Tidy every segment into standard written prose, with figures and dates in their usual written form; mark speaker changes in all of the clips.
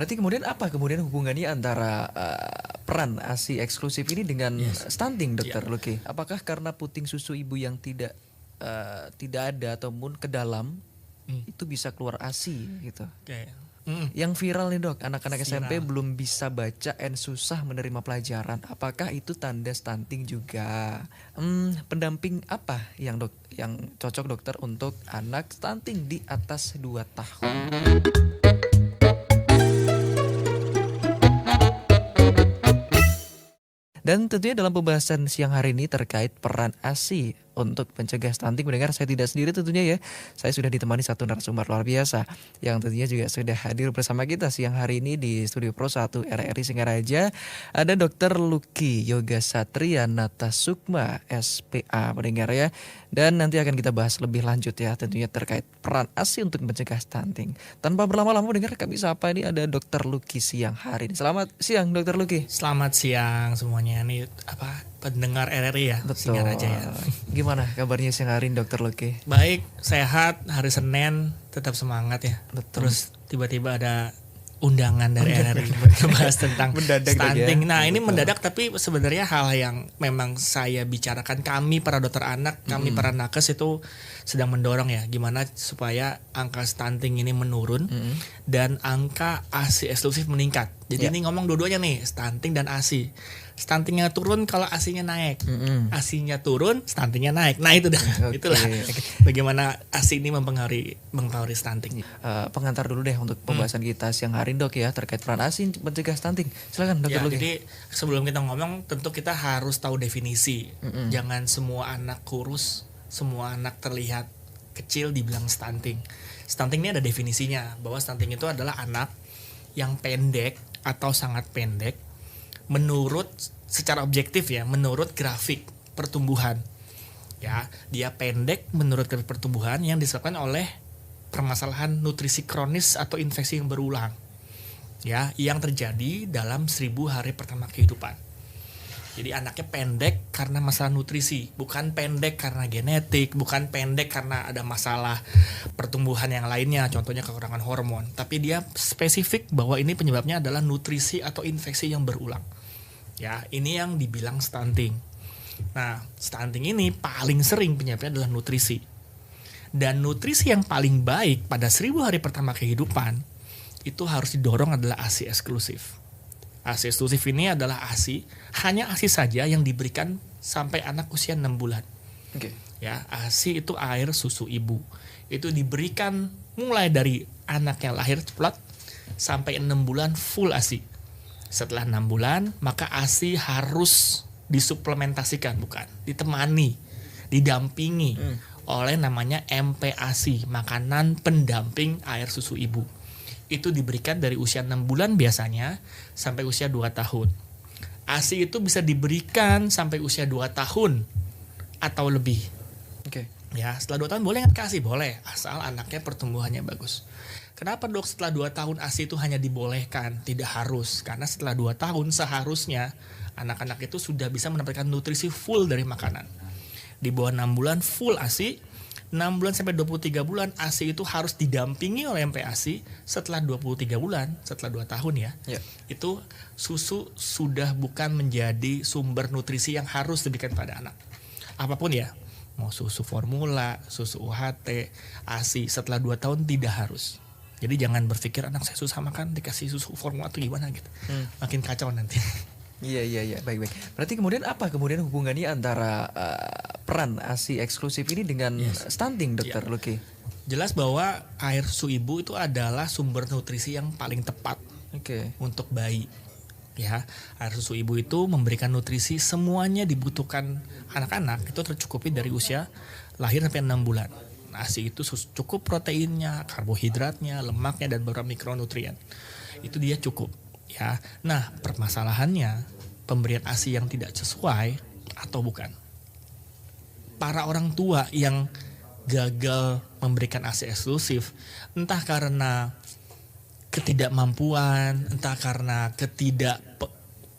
Speaker 1: Berarti kemudian apa kemudian hubungannya antara peran ASI eksklusif ini dengan stunting, Dokter Luki? Apakah karena puting susu ibu yang tidak ada ataupun ke dalam itu bisa keluar ASI gitu?
Speaker 2: Oke.
Speaker 1: Yang viral nih dok, anak-anak SMP
Speaker 2: Viral.
Speaker 1: belum bisa baca dan susah menerima pelajaran. Apakah itu tanda stunting juga? Pendamping apa yang cocok dokter untuk anak stunting di atas 2 tahun? Dan tentunya dalam pembahasan siang hari ini terkait peran ASI untuk mencegah stunting, mendengar saya tidak sendiri tentunya ya. Saya sudah ditemani satu narasumber luar biasa yang tentunya juga sudah hadir bersama kita siang hari ini di Studio Pro 1 RRI Singaraja. Ada Dr. Luki Yoga Satria Natasukma SPA, mendengar ya. Dan nanti akan kita bahas lebih lanjut ya tentunya terkait peran ASI untuk mencegah stunting. Tanpa berlama-lama mendengar, kami sapa ini ada Dr. Luki siang hari ini. Selamat siang Dr. Luki.
Speaker 2: Selamat siang semuanya. Ini pendengar RRI ya,
Speaker 1: Betul.
Speaker 2: Singaraja ya.
Speaker 1: Gimana kabarnya siang hari ini Dr. Luki?
Speaker 2: Baik, sehat, hari Senin tetap semangat ya.
Speaker 1: Betul.
Speaker 2: Terus tiba-tiba ada undangan dari RRI membahas tentang
Speaker 1: Mendadak
Speaker 2: stunting.
Speaker 1: ya.
Speaker 2: Nah, ini
Speaker 1: Betul.
Speaker 2: mendadak tapi sebenarnya hal yang memang saya bicarakan, kami para dokter anak, kami para nakes itu sedang mendorong ya gimana supaya angka stunting ini menurun dan angka ASI eksklusif meningkat. Jadi ini ngomong dua-duanya nih, stunting dan ASI. Stuntingnya turun kalau ASInya naik, ASInya turun, stuntingnya naik. Nah itu dah, itulah bagaimana ASI ini mempengaruhi stunting.
Speaker 1: Pengantar dulu deh untuk pembahasan kita siang hari dok ya terkait peran ASI mencegah stunting. Silakan dokter
Speaker 2: Ya,
Speaker 1: Luki.
Speaker 2: jadi sebelum kita ngomong tentu kita harus tahu definisi. Jangan semua anak kurus, semua anak terlihat kecil dibilang stunting. Stunting ini ada definisinya, bahwa stunting itu adalah anak yang pendek atau sangat pendek menurut secara objektif ya, menurut grafik pertumbuhan. Ya, dia pendek menurut grafik pertumbuhan yang disebabkan oleh permasalahan nutrisi kronis atau infeksi yang berulang. Ya, yang terjadi dalam 1000 hari pertama kehidupan. Jadi anaknya pendek karena masalah nutrisi, bukan pendek karena genetik, bukan pendek karena ada masalah pertumbuhan yang lainnya, contohnya kekurangan hormon. Tapi dia spesifik bahwa ini penyebabnya adalah nutrisi atau infeksi yang berulang. Ya, ini yang dibilang stunting. Nah, stunting ini paling sering penyebabnya adalah nutrisi. Dan nutrisi yang paling baik pada 1000 hari pertama kehidupan itu harus didorong adalah ASI eksklusif. ASI eksklusif ini adalah ASI, hanya ASI saja yang diberikan sampai anak usia 6 bulan.
Speaker 1: Oke.
Speaker 2: Ya, ASI itu air susu ibu. Itu diberikan mulai dari anak yang lahir ceplok sampai 6 bulan full ASI. Setelah 6 bulan, maka ASI harus disuplementasikan, bukan ditemani, didampingi oleh namanya MPASI, makanan pendamping air susu ibu. Itu diberikan dari usia 6 bulan biasanya sampai usia 2 tahun. ASI itu bisa diberikan sampai usia 2 tahun atau lebih.
Speaker 1: Oke.
Speaker 2: Ya, setelah 2 tahun boleh nggak kasih? Boleh, asal anaknya pertumbuhannya bagus. Kenapa dok setelah 2 tahun ASI itu hanya dibolehkan? Tidak harus, karena setelah 2 tahun seharusnya anak-anak itu sudah bisa mendapatkan nutrisi full dari makanan. Di bawah 6 bulan full ASI, 6 bulan sampai 23 bulan ASI itu harus didampingi oleh MPASI. Setelah 23 bulan, setelah 2 tahun ya, itu susu sudah bukan menjadi sumber nutrisi yang harus diberikan pada anak. Apapun ya, mau susu formula, susu UHT, ASI setelah 2 tahun tidak harus. Jadi jangan berpikir anak saya susah makan dikasih susu formula atau gimana gitu. Makin kacau nanti.
Speaker 1: Iya, baik. Berarti kemudian apa kemudian hubungannya antara peran ASI eksklusif ini dengan stunting, Dokter Luki?
Speaker 2: Jelas bahwa air susu ibu itu adalah sumber nutrisi yang paling tepat untuk bayi. Ya, air susu ibu itu memberikan nutrisi semuanya dibutuhkan anak-anak itu tercukupi dari usia lahir sampai 6 bulan. ASI itu cukup proteinnya, karbohidratnya, lemaknya dan beberapa mikronutrien. Itu dia cukup. Ya, nah permasalahannya pemberian ASI yang tidak sesuai atau bukan. Para orang tua yang gagal memberikan ASI eksklusif, entah karena ketidakmampuan, entah karena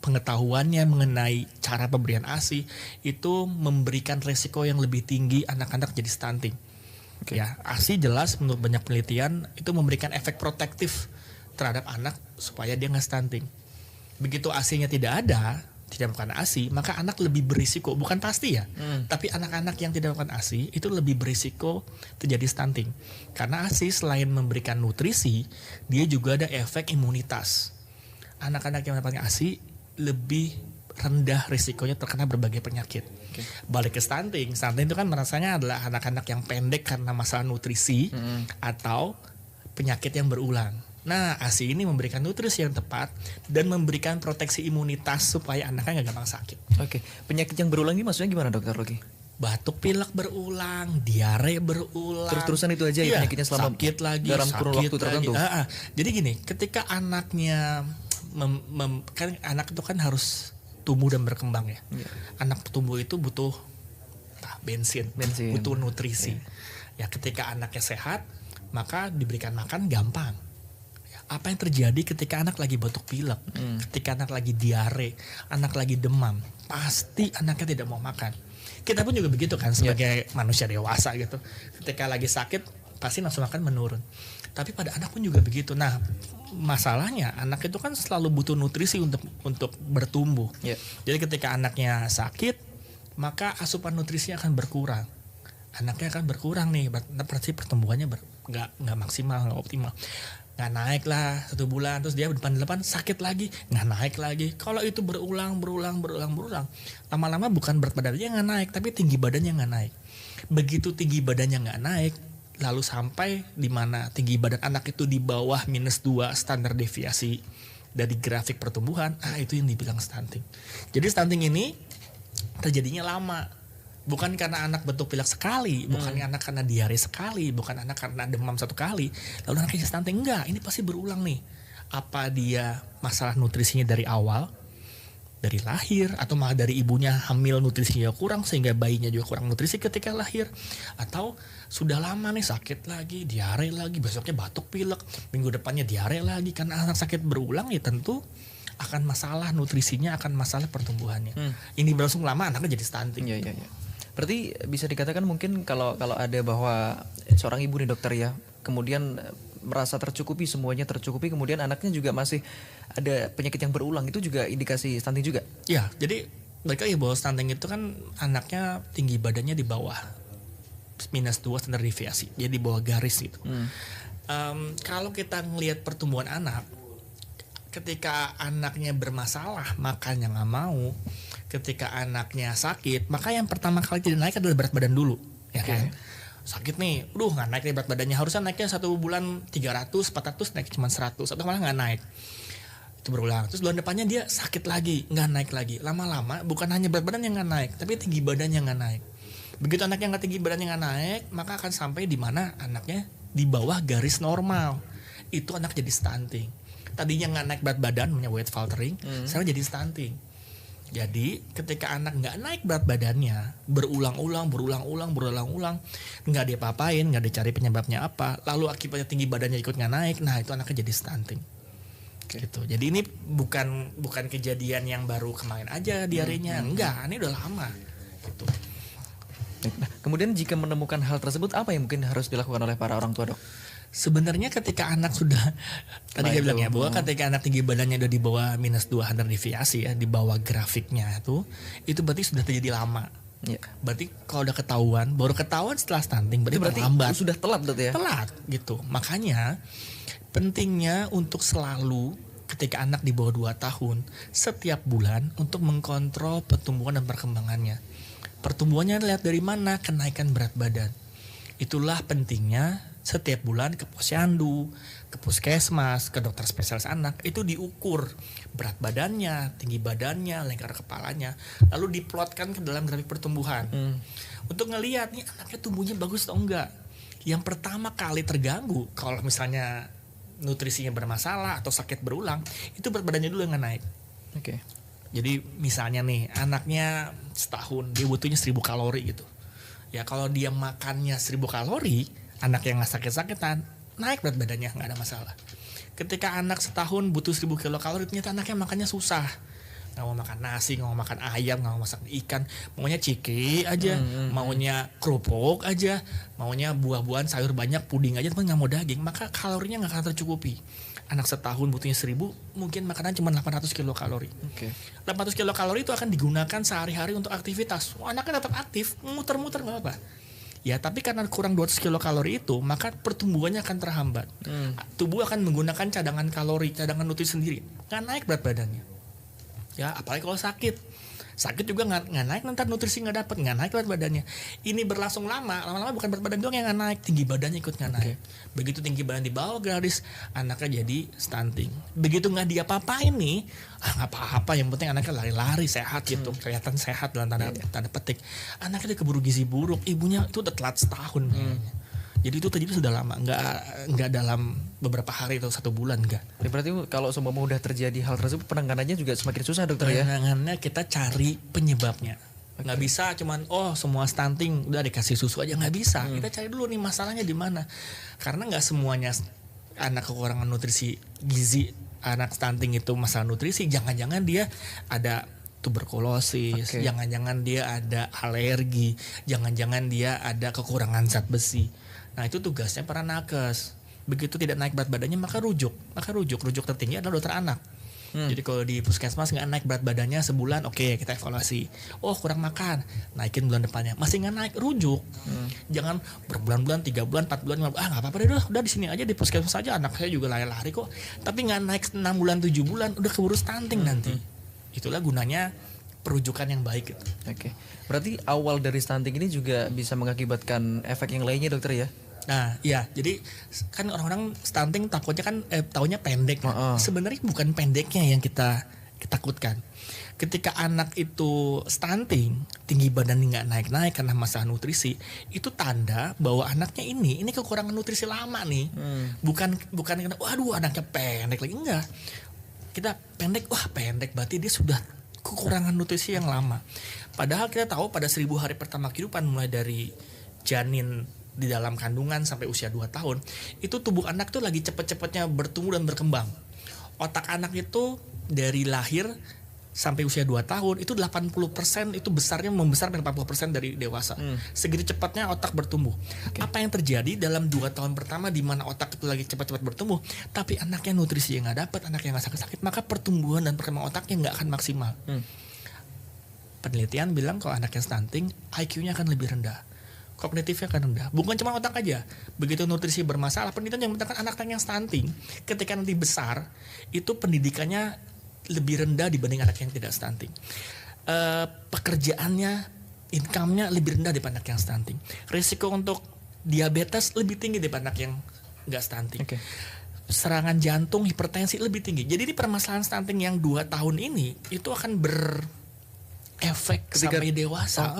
Speaker 2: pengetahuannya mengenai cara pemberian ASI, itu memberikan resiko yang lebih tinggi anak-anak jadi stunting. Ya, ASI jelas menurut banyak penelitian itu memberikan efek protektif terhadap anak supaya dia nggak stunting. Begitu ASI-nya tidak ada, tidak makan ASI, maka anak lebih berisiko, bukan pasti ya, tapi anak-anak yang tidak makan ASI itu lebih berisiko terjadi stunting. Karena ASI selain memberikan nutrisi, dia juga ada efek imunitas. Anak-anak yang mendapatkan ASI lebih rendah risikonya terkena berbagai penyakit. Balik ke stunting itu kan rasanya adalah anak-anak yang pendek karena masalah nutrisi atau penyakit yang berulang. Nah, ASI ini memberikan nutrisi yang tepat dan memberikan proteksi imunitas supaya anaknya nggak gampang sakit.
Speaker 1: Oke, penyakit yang berulang ini maksudnya gimana dokter Logi?
Speaker 2: Batuk pilek berulang, diare berulang.
Speaker 1: Terus-terusan itu aja ya penyakitnya selama
Speaker 2: sakit lagi,
Speaker 1: dalam kurun waktu tertentu.
Speaker 2: Jadi gini, ketika anaknya kan anak itu kan harus tumbuh dan berkembang ya. Anak tumbuh itu butuh bensin, butuh nutrisi. Ya ketika anaknya sehat, maka diberikan makan gampang. Apa yang terjadi ketika anak lagi batuk pilek, ketika anak lagi diare, anak lagi demam, pasti anaknya tidak mau makan. Kita pun juga begitu kan sebagai manusia dewasa gitu. Ketika lagi sakit, pasti nafsu makan menurun. Tapi pada anak pun juga begitu. Nah, masalahnya anak itu kan selalu butuh nutrisi untuk bertumbuh. Jadi ketika anaknya sakit, maka asupan nutrisinya akan berkurang. Anaknya akan berkurang nih, berarti pertumbuhannya nggak maksimal, nggak optimal. Nggak naik lah 1 bulan, terus dia depan sakit lagi, nggak naik lagi. Kalau itu berulang, lama-lama bukan berat badannya nggak naik, tapi tinggi badannya nggak naik. Begitu tinggi badannya nggak naik, lalu sampai di mana tinggi badan anak itu di bawah -2 standar deviasi dari grafik pertumbuhan, itu yang dibilang stunting. Jadi stunting ini terjadinya lama. Bukan karena anak batuk pilek sekali, bukan anak karena diare sekali, bukan anak karena demam 1 kali, lalu anaknya stunting. Enggak, ini pasti berulang nih. Apa dia masalah nutrisinya dari awal, dari lahir, atau malah dari ibunya hamil nutrisinya kurang sehingga bayinya juga kurang nutrisi ketika lahir, atau sudah lama nih sakit lagi, diare lagi, besoknya batuk pilek, minggu depannya diare lagi. Karena anak sakit berulang ya tentu akan masalah nutrisinya, akan masalah pertumbuhannya. Ini berlangsung lama anaknya jadi stunting.
Speaker 1: Iya. Berarti bisa dikatakan mungkin kalau ada bahwa seorang ibu nih dokter ya, kemudian merasa tercukupi, semuanya tercukupi, kemudian anaknya juga masih ada penyakit yang berulang, itu juga indikasi stunting juga?
Speaker 2: Ya, jadi balik lagi bahwa stunting itu kan anaknya tinggi badannya di bawah -2 standar deviasi, jadi di bawah garis gitu. Kalau kita ngelihat pertumbuhan anak, ketika anaknya bermasalah, makannya nggak mau, ketika anaknya sakit, maka yang pertama kali tidak naik adalah berat badan dulu, ya kan? Sakit nih, nggak naik nih berat badannya, harusnya naiknya 1 bulan 300, 400, naik cuma 100 atau malah nggak naik. Itu berulang. Terus bulan depannya dia sakit lagi, nggak naik lagi. Lama-lama bukan hanya berat badan yang nggak naik, tapi tinggi badannya nggak naik. Begitu anaknya nggak tinggi badannya nggak naik, maka akan sampai di mana anaknya di bawah garis normal. Itu anak jadi stunting. Tadinya nggak naik berat badan, namanya weight faltering, sekarang jadi stunting. Jadi ketika anak nggak naik berat badannya, berulang-ulang, nggak diapa-apain, nggak dicari penyebabnya apa, lalu akibatnya tinggi badannya ikut nggak naik, nah itu anaknya jadi stunting. Gitu. Jadi ini bukan kejadian yang baru kemarin aja diarenya, enggak, ini udah lama. Gitu.
Speaker 1: Nah, kemudian jika menemukan hal tersebut, apa yang mungkin harus dilakukan oleh para orang tua, dok?
Speaker 2: Sebenarnya ketika anak sudah tadi saya bilang ya, bahwa ketika anak tinggi badannya udah di bawah -2 standar deviasi ya, di bawah grafiknya itu berarti sudah terjadi lama. Ya. Berarti kalau udah ketahuan, baru ketahuan setelah stunting, berarti terlambat.
Speaker 1: Sudah telat berarti ya?
Speaker 2: Telat gitu. Makanya pentingnya untuk selalu ketika anak di bawah 2 tahun, setiap bulan untuk mengkontrol pertumbuhan dan perkembangannya. Pertumbuhannya lihat dari mana? Kenaikan berat badan. Itulah pentingnya setiap bulan ke posyandu, ke puskesmas, ke dokter spesialis anak, itu diukur berat badannya, tinggi badannya, lingkar kepalanya, lalu diplotkan ke dalam grafik pertumbuhan. Untuk ngelihat nih anaknya tumbuhnya bagus atau enggak. Yang pertama kali terganggu kalau misalnya nutrisinya bermasalah atau sakit berulang, itu berat badannya dulu yang nggak naik.
Speaker 1: Oke.
Speaker 2: Jadi misalnya nih anaknya setahun dia butuhnya 1000 kalori gitu. Ya kalau dia makannya 1000 kalori, anak yang nggak sakit-sakitan, naik berat badannya, nggak ada masalah. Ketika anak setahun butuh 1000 kilokalori, ternyata anaknya makannya susah. Nggak mau makan nasi, nggak mau makan ayam, nggak mau makan ikan, maunya ciki aja, maunya kerupuk aja, maunya buah-buahan, sayur banyak, puding aja, tapi nggak mau daging, maka kalorinya nggak akan tercukupi. anak setahun butuhnya 1000, mungkin makanan cuma 800 kilokalori. 800 kilokalori itu akan digunakan sehari-hari untuk aktivitas. Anaknya tetap aktif, muter-muter nggak apa. Ya, tapi karena kurang 200 kilokalori itu, maka pertumbuhannya akan terhambat. Tubuh akan menggunakan cadangan kalori, cadangan nutrisi sendiri. Nggak naik berat badannya. Ya, apalagi kalau sakit. Sakit juga nggak naik, nanti nutrisi nggak dapat, nggak naik berat badannya. Ini berlangsung lama-lama bukan berat badan doang yang nggak naik, tinggi badannya ikut nggak naik. Begitu tinggi badan di bawah garis, anaknya jadi stunting. Begitu nggak diapa-apain nih, nggak apa-apa, yang penting anaknya lari-lari sehat gitu, kelihatan sehat dalam tanda petik. Anaknya dia keburu gizi buruk, ibunya itu udah telat setahun. Jadi itu terjadi sudah lama, nggak dalam beberapa hari atau 1 bulan, enggak.
Speaker 1: Berarti kalau seumpama udah terjadi hal tersebut, penanganannya juga semakin susah, dokter ya?
Speaker 2: Penanganannya kita cari penyebabnya. Nggak bisa cuman semua stunting udah dikasih susu aja, nggak bisa. Kita cari dulu nih masalahnya di mana. Karena nggak semuanya anak kekurangan nutrisi gizi, anak stunting itu masalah nutrisi. Jangan-jangan dia ada tuberkulosis, jangan-jangan dia ada alergi, jangan-jangan dia ada kekurangan zat besi. Nah, itu tugasnya para nakes. Begitu tidak naik berat badannya, maka rujuk tertinggi adalah dokter anak. Jadi kalau di puskesmas nggak naik berat badannya sebulan, oke, kita evaluasi. Kurang makan, naikin bulan depannya. Masih nggak naik, rujuk. Jangan berbulan-bulan, 3 bulan, 4 bulan, 5 bulan. Nggak apa-apa deh, udah di sini aja, di puskesmas aja. Anak saya juga lari-lari kok. Tapi nggak naik 6 bulan, 7 bulan, udah keburu stunting nanti. Itulah gunanya perujukan yang baik gitu.
Speaker 1: Berarti awal dari stunting ini juga bisa mengakibatkan efek yang lainnya, dokter ya?
Speaker 2: Nah, ya, jadi kan orang-orang stunting takutnya kan taunya pendek. Sebenarnya bukan pendeknya yang kita takutkan. Ketika anak itu stunting, tinggi badan nggak naik-naik karena masalah nutrisi, itu tanda bahwa anaknya ini kekurangan nutrisi lama nih. Bukan karena waduh anaknya pendek lagi, enggak. Kita pendek berarti dia sudah kekurangan nutrisi yang lama. Padahal kita tahu pada 1000 hari pertama kehidupan, mulai dari janin di dalam kandungan sampai usia 2 tahun, itu tubuh anak tuh lagi cepet-cepetnya bertumbuh dan berkembang. Otak anak itu dari lahir sampai usia 2 tahun itu 80% itu membesar dari 40% dari dewasa. Segitu cepatnya otak bertumbuh. Apa yang terjadi dalam 2 tahun pertama di mana otak itu lagi cepat-cepat bertumbuh, tapi anaknya nutrisi yang nggak dapat, anaknya nggak sakit-sakit, maka pertumbuhan dan perkembangan otaknya nggak akan maksimal. Penelitian bilang kalau anaknya stunting, IQ-nya akan lebih rendah, kognitifnya akan rendah. Bukan cuma otak aja. Begitu nutrisi bermasalah, penelitian yang mengatakan anak yang stunting ketika nanti besar itu pendidikannya lebih rendah dibanding anak yang tidak stunting. Pekerjaannya, income-nya lebih rendah daripada anak yang stunting. Risiko untuk diabetes lebih tinggi daripada anak yang nggak stunting. Serangan jantung, hipertensi lebih tinggi. Jadi di permasalahan stunting yang 2 tahun ini itu akan berefek sampai dewasa.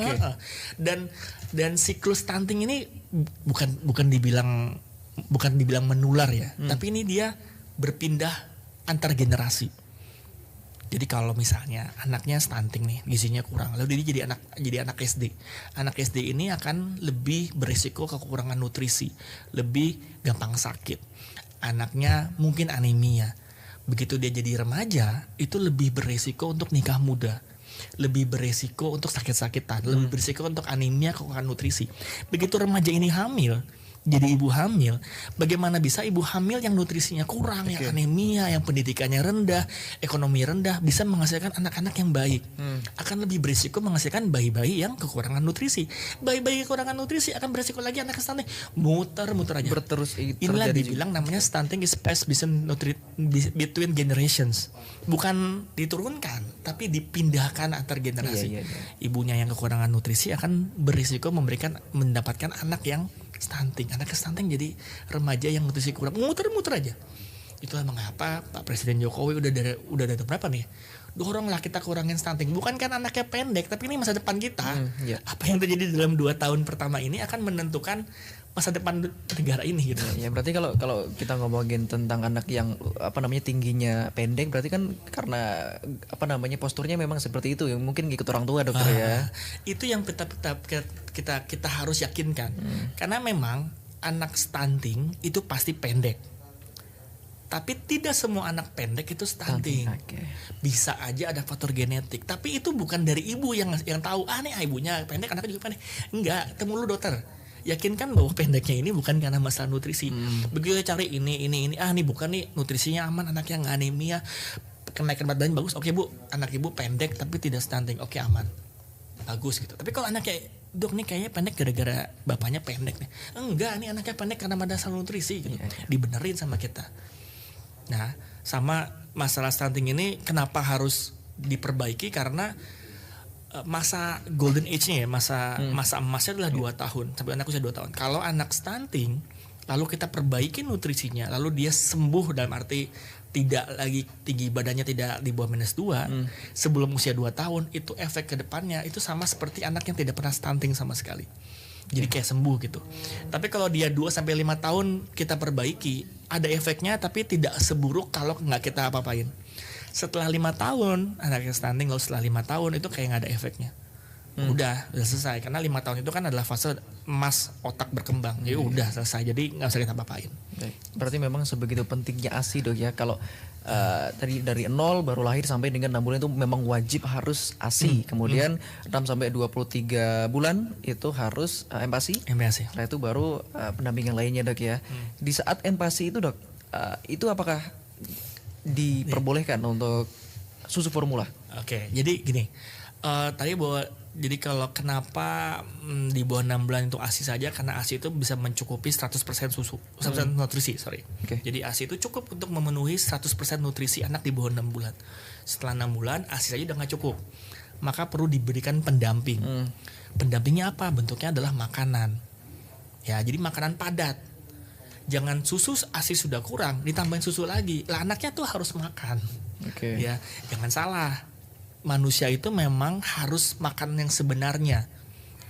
Speaker 2: Dan siklus stunting ini bukan dibilang menular ya, tapi ini dia berpindah antar generasi. Jadi kalau misalnya anaknya stunting nih, gizinya kurang, lalu dia jadi anak SD. Anak SD ini akan lebih berisiko kekurangan nutrisi, lebih gampang sakit. Anaknya mungkin anemia. Begitu dia jadi remaja, itu lebih berisiko untuk nikah muda, lebih berisiko untuk sakit-sakitan, lebih berisiko untuk anemia, kekurangan nutrisi. Begitu remaja ini hamil, jadi ibu hamil, bagaimana bisa ibu hamil yang nutrisinya kurang, yang anemia, yang pendidikannya rendah, ekonomi rendah, bisa menghasilkan anak-anak yang baik. Akan lebih berisiko menghasilkan bayi-bayi yang kekurangan nutrisi. Bayi-bayi kekurangan nutrisi akan berisiko lagi anak stunting. Muter-muter aja. Inilah dibilang namanya stunting is passed between generations. Bukan diturunkan, tapi dipindahkan antar generasi. Ibunya yang kekurangan nutrisi akan berisiko mendapatkan anak yang stunting. Anak stunting jadi remaja yang nutrisi kurang, muter-muter aja. Itulah mengapa Pak Presiden Jokowi udah dari berapa nih, doronglah kita kurangin stunting. Bukan kan anaknya pendek, tapi ini masa depan kita. Apa yang terjadi dalam 2 tahun pertama ini akan menentukan masa depan negara ini gitu.
Speaker 1: Ya berarti kalau kita ngomongin tentang anak yang tingginya pendek, berarti kan karena posturnya memang seperti itu, yang mungkin ikut orang tua, dokter ya.
Speaker 2: Itu yang kita harus yakinkan. Karena memang anak stunting itu pasti pendek. Tapi tidak semua anak pendek itu stunting. Bisa aja ada faktor genetik. Tapi itu bukan dari ibu yang tahu. Nih ibunya pendek, anaknya juga pendek. Enggak, temu lu dokter. yakinkan bahwa pendeknya ini bukan karena masalah nutrisi. Begitu cari ini, ini bukan nih, nutrisinya aman, anaknya nggak anemia, kenaikan berat badan bagus. Oke bu, anak ibu pendek tapi tidak stunting, oke aman, bagus gitu. Tapi kalau anaknya, dok nih kayaknya pendek gara-gara bapaknya pendek nih, enggak, nih anaknya pendek karena masalah nutrisi gitu. Dibenerin sama kita. Nah, sama masalah stunting ini kenapa harus diperbaiki, karena masa golden age-nya ya, masa emasnya adalah 2 tahun sampai anak usia 2 tahun. Kalau anak stunting lalu kita perbaiki nutrisinya, lalu dia sembuh, dalam arti tidak lagi tinggi badannya, tidak di bawah -2 sebelum usia 2 tahun, itu efek ke depannya itu sama seperti anak yang tidak pernah stunting sama sekali. Jadi kayak sembuh gitu. Tapi kalau dia 2 sampai 5 tahun kita perbaiki, ada efeknya tapi tidak seburuk kalau nggak kita apa-apain. Setelah 5 tahun anaknya stunting, lalu setelah 5 tahun itu kayak nggak ada efeknya. Udah selesai, karena 5 tahun itu kan adalah fase emas otak berkembang. Jadi udah selesai, jadi nggak usah kita apa-apain.
Speaker 1: Berarti memang sebegitu pentingnya ASI dok ya. Kalau tadi dari 0 baru lahir sampai dengan 6 bulan itu memang wajib harus ASI. Kemudian 6 sampai 23 bulan itu harus MPASI. Setelah itu baru pendampingan lainnya dok ya. Di saat MPASI itu dok, itu apakah diperbolehkan untuk susu formula? Oke,
Speaker 2: jadi gini, tadi bahwa jadi kalau kenapa di bawah 6 bulan itu ASI saja, karena ASI itu bisa mencukupi 100% susu, 100% nutrisi, Jadi ASI itu cukup untuk memenuhi 100% nutrisi anak di bawah 6 bulan. Setelah 6 bulan ASI saja udah gak cukup, maka perlu diberikan pendamping. Pendampingnya apa? Bentuknya adalah makanan. Ya, jadi makanan padat. Jangan susu ASI sudah kurang ditambahin susu lagi. Lah anaknya tuh harus makan. Ya, jangan salah. Manusia itu memang harus makan yang sebenarnya,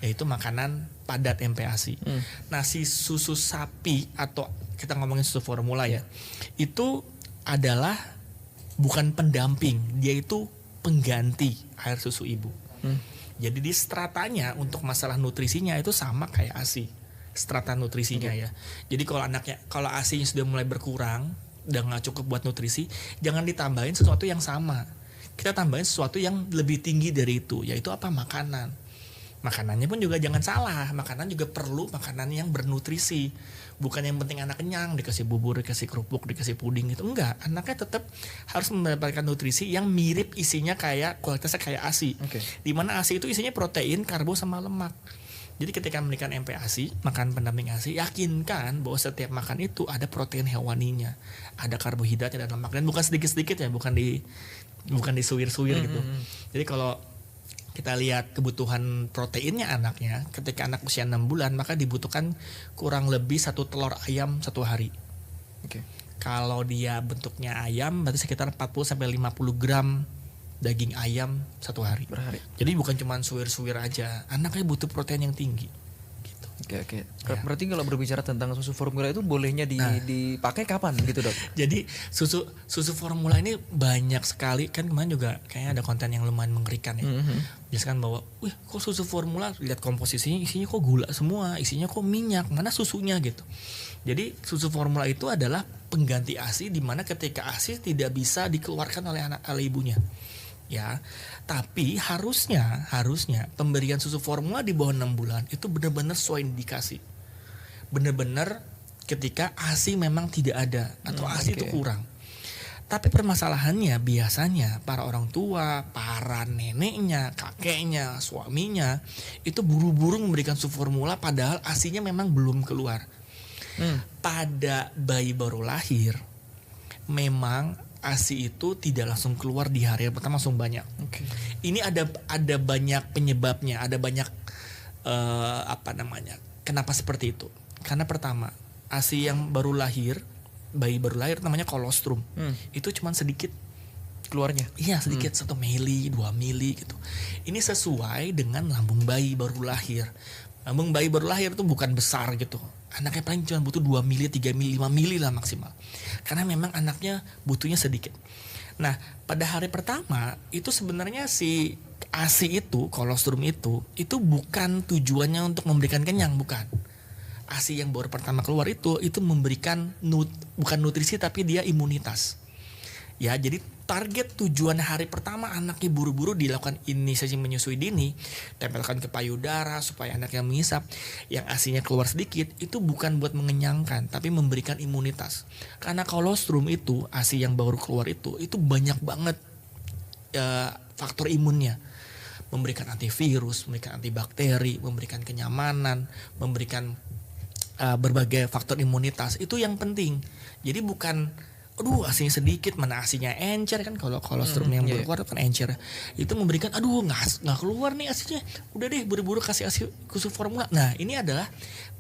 Speaker 2: yaitu makanan padat MPASI. Nah, si susu sapi atau kita ngomongin susu formula ya, itu adalah bukan pendamping, dia itu pengganti air susu ibu. Jadi di stratanya untuk masalah nutrisinya itu sama kayak ASI, strata nutrisinya ya. Jadi kalau ASInya sudah mulai berkurang, udah nggak cukup buat nutrisi, jangan ditambahin sesuatu yang sama. Kita tambahin sesuatu yang lebih tinggi dari itu, yaitu apa? Makanan. Makanannya pun juga jangan salah, makanan juga perlu makanan yang bernutrisi. Bukan yang penting anak kenyang, dikasih bubur, dikasih kerupuk, dikasih puding gitu. Enggak, anaknya tetap harus mendapatkan nutrisi yang mirip isinya kayak kualitasnya kayak ASI. Dimana ASI itu isinya protein, karbo, sama lemak. Jadi ketika memberikan MPASI, makan pendamping ASI, yakinkan bahwa setiap makan itu ada protein hewaninya, ada karbohidratnya dan lemak, dan bukan sedikit-sedikit ya, bukan disuwir-suwir gitu. Jadi kalau kita lihat kebutuhan proteinnya anaknya, ketika anak usia 6 bulan maka dibutuhkan kurang lebih 1 telur ayam 1 hari. Kalau dia bentuknya ayam berarti sekitar 40-50 gram daging ayam 1 hari. Jadi bukan cuma suwir-suwir aja, anaknya butuh protein yang tinggi.
Speaker 1: Oke. Berarti kalau berbicara tentang susu formula itu bolehnya dipakai kapan gitu dok?
Speaker 2: Jadi susu formula ini banyak sekali, kan kemarin juga kayaknya ada konten yang lumayan mengerikan ya. Jelaskan bahwa, kok susu formula, lihat komposisinya isinya kok gula semua, isinya kok minyak, mana susunya gitu. Jadi susu formula itu adalah pengganti ASI, di mana ketika ASI tidak bisa dikeluarkan oleh ibunya. Ya, tapi harusnya pemberian susu formula di bawah 6 bulan itu benar-benar sesuai indikasi. Benar-benar ketika ASI memang tidak ada atau ASI itu kurang. Tapi permasalahannya biasanya para orang tua, para neneknya, kakeknya, suaminya itu buru-buru memberikan susu formula padahal ASInya memang belum keluar. Pada bayi baru lahir memang ASI itu tidak langsung keluar di hari pertama langsung banyak. Ini ada banyak penyebabnya, ada banyak kenapa seperti itu? Karena pertama, ASI yang baru lahir, bayi baru lahir namanya kolostrum. Itu cuma sedikit keluarnya. Iya, sedikit, 1 mili, 2 mili gitu. Ini sesuai dengan lambung bayi baru lahir. Lambung bayi baru lahir itu bukan besar gitu. Anaknya paling cuma butuh 2 mili, 3 mili, 5 mili lah maksimal. Karena memang anaknya butuhnya sedikit. Nah, pada hari pertama itu sebenarnya si ASI itu, kolostrum itu bukan tujuannya untuk memberikan kenyang, bukan. ASI yang baru pertama keluar itu memberikan bukan nutrisi tapi dia imunitas. Ya, jadi target tujuan hari pertama anaknya buru-buru dilakukan inisiasi menyusui dini, tempelkan ke payudara supaya anaknya mengisap, yang ASI-nya keluar sedikit, itu bukan buat mengenyangkan, tapi memberikan imunitas. Karena kolostrum itu, ASI yang baru keluar itu banyak banget faktor imunnya. Memberikan antivirus, memberikan antibakteri, memberikan kenyamanan, memberikan berbagai faktor imunitas. Itu yang penting. Jadi bukan aduh asinya sedikit, mana asinya encer kan, kalau kolostrum yang baru keluar kan encer. Itu memberikan aduh nggak keluar nih asinya. Udah deh buru-buru kasih asi khusus formula. Nah, ini adalah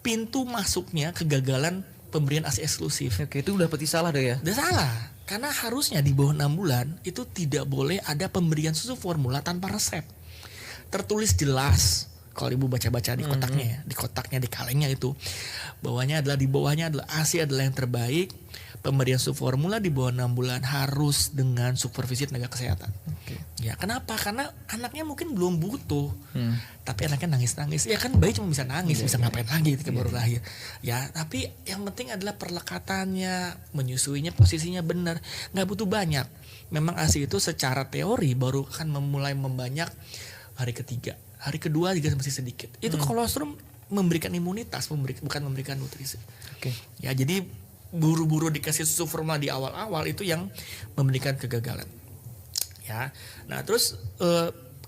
Speaker 2: pintu masuknya kegagalan pemberian ASI eksklusif.
Speaker 1: Oke, itu udah peti salah deh ya.
Speaker 2: Udah salah. Karena harusnya di bawah 6 bulan itu tidak boleh ada pemberian susu formula tanpa resep. Tertulis jelas kalau ibu baca-baca di kotaknya ya, di kotaknya, di kalengnya itu di bawahnya adalah ASI adalah yang terbaik. Pemberian susu formula di bawah 6 bulan harus dengan supervisi tenaga kesehatan.
Speaker 1: Oke.
Speaker 2: Ya, kenapa? Karena anaknya mungkin belum butuh. Tapi anaknya nangis-nangis. Ya kan bayi cuma bisa nangis, bisa ngapain lagi ketika baru lahir. Ya, tapi yang penting adalah perlekatannya, menyusuinya posisinya benar. Nggak butuh banyak. Memang ASI itu secara teori baru akan memulai membanyak hari ketiga. Hari kedua juga masih sedikit. Itu kolostrum memberikan imunitas, bukan memberikan nutrisi.
Speaker 1: Oke.
Speaker 2: Ya, jadi buru-buru dikasih susu formula di awal-awal itu yang memberikan kegagalan. Ya. Nah, terus